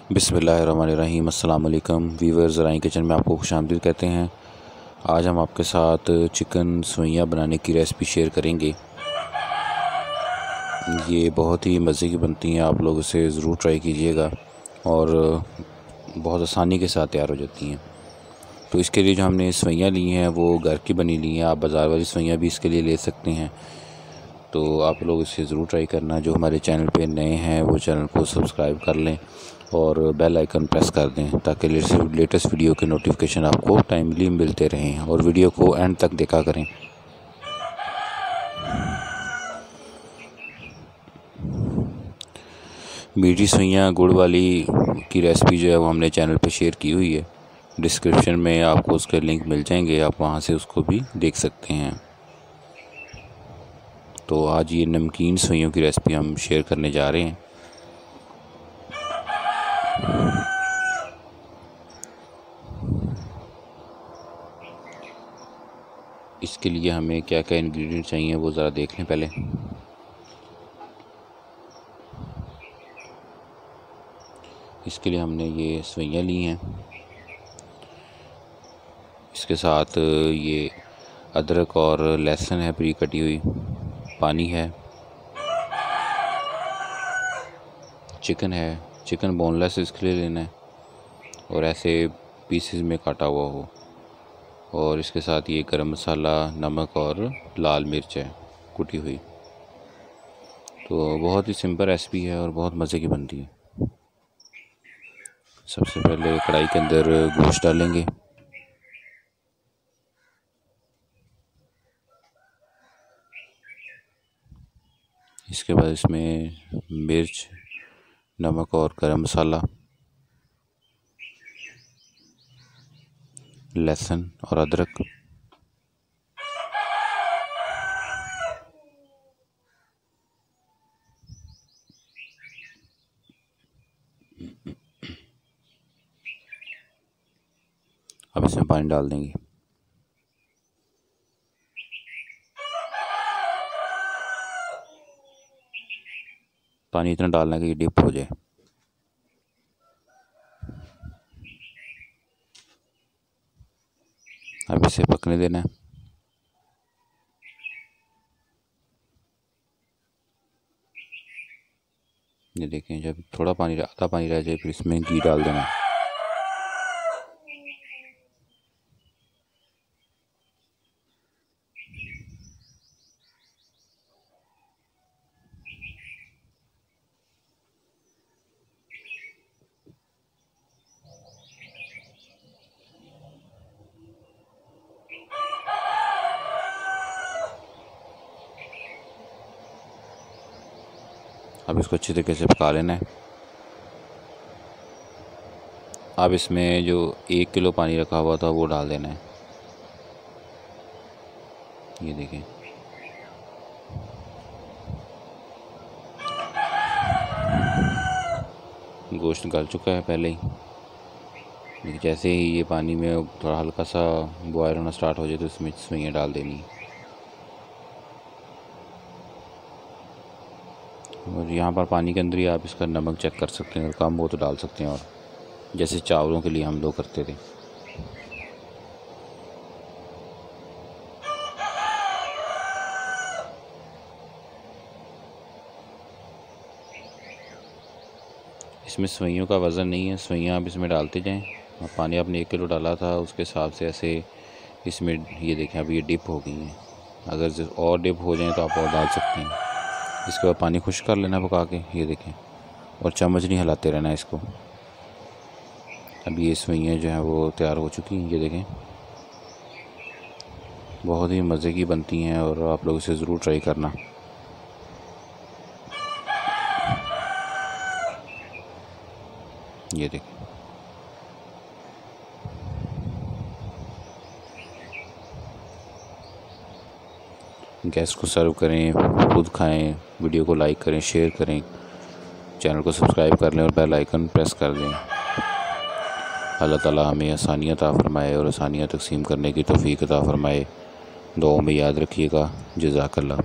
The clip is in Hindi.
बिस्मिल्लाहिर्रहमानिर्रहीम। अस्सलाम वालेकुम वीवर्स, ज़राई किचन में आपको खुशामदीद कहते हैं। आज हम आपके साथ चिकन सवैयाँ बनाने की रेसिपी शेयर करेंगे। ये बहुत ही मज़े की बनती हैं, आप लोग इसे ज़रूर ट्राई कीजिएगा और बहुत आसानी के साथ तैयार हो जाती हैं। तो इसके लिए जो हमने सवैयाँ ली हैं वो घर की बनी ली हैं। आप बाज़ार वाली सवैयाँ भी इसके लिए ले सकते हैं। तो आप लोग इसे ज़रूर ट्राई करना। जो हमारे चैनल पे नए हैं वो चैनल को सब्सक्राइब कर लें और बेल आइकन प्रेस कर दें ताकि लेटेस्ट वीडियो के नोटिफिकेशन आपको टाइमली मिलते रहें, और वीडियो को एंड तक देखा करें। मीठी सवैयाँ गुड़ वाली की रेसिपी जो है वो हमने चैनल पे शेयर की हुई है। डिस्क्रिप्शन में आपको उसके लिंक मिल जाएंगे, आप वहाँ से उसको भी देख सकते हैं। तो आज ये नमकीन सवैयों की रेसिपी हम शेयर करने जा रहे हैं। इसके लिए हमें क्या क्या इंग्रेडिएंट चाहिए वो ज़रा देख लें पहले। इसके लिए हमने ये सवैयाँ ली हैं। इसके साथ ये अदरक और लहसुन है बारीक कटी हुई, पानी है, चिकन है। चिकन बोनलेस इसके लिए लेना है और ऐसे पीसेस में काटा हुआ हो। और इसके साथ ये गरम मसाला, नमक और लाल मिर्च है कुटी हुई। तो बहुत ही सिंपल रेसिपी है और बहुत मज़े की बनती है। सबसे पहले कढ़ाई के अंदर गोश्त डालेंगे। इसके बाद इसमें मिर्च, नमक और गरम मसाला, लहसुन और अदरक, अब इसमें पानी डाल देंगे। पानी इतना डालना कि ये डिप हो जाए। अब इसे पकने देना है। ये देखें, जब थोड़ा पानी आधा पानी रह जाए फिर इसमें घी डाल देना है। अब इसको अच्छी तरीके से पका लेना है। अब इसमें जो 1 किलो पानी रखा हुआ था वो डाल देना है। ये देखें, गोश्त गल चुका है पहले ही। लेकिन जैसे ही ये पानी में थोड़ा हल्का सा बॉयल होना स्टार्ट हो जाए तो इसमें सवैयाँ डाल देनी है। और यहाँ पर पानी के अंदर ही आप इसका नमक चेक कर सकते हैं, अगर कम हो तो डाल सकते हैं, और जैसे चावलों के लिए हम लोग करते थे। इसमें सवैयों का वज़न नहीं है, सवैयाँ आप इसमें डालते जाएं। और पानी आपने 1 किलो डाला था उसके हिसाब से ऐसे इसमें ये देखें अब ये डिप हो गई हैं। अगर और डिप हो जाएं तो आप और डाल सकते हैं। इसके बाद पानी खुश्क कर लेना पका के, ये देखें, और चम्मच नहीं हिलाते रहना इसको। अब ये सवैयाँ जो हैं वो तैयार हो चुकी हैं। ये देखें, बहुत ही मज़े की बनती हैं और आप लोग इसे ज़रूर ट्राई करना। ये देखें, गैस को सर्व करें, खुद खाएं, वीडियो को लाइक करें, शेयर करें, चैनल को सब्सक्राइब कर लें और बेल आइकन प्रेस कर दें। अल्लाह ताला हमें आसानियाँ अता फ़रमाए और आसानियाँ तक़सीम करने की तौफ़ीक़ अता फ़रमाए। दुआओं में याद रखिएगा। जज़ाकल्लाह।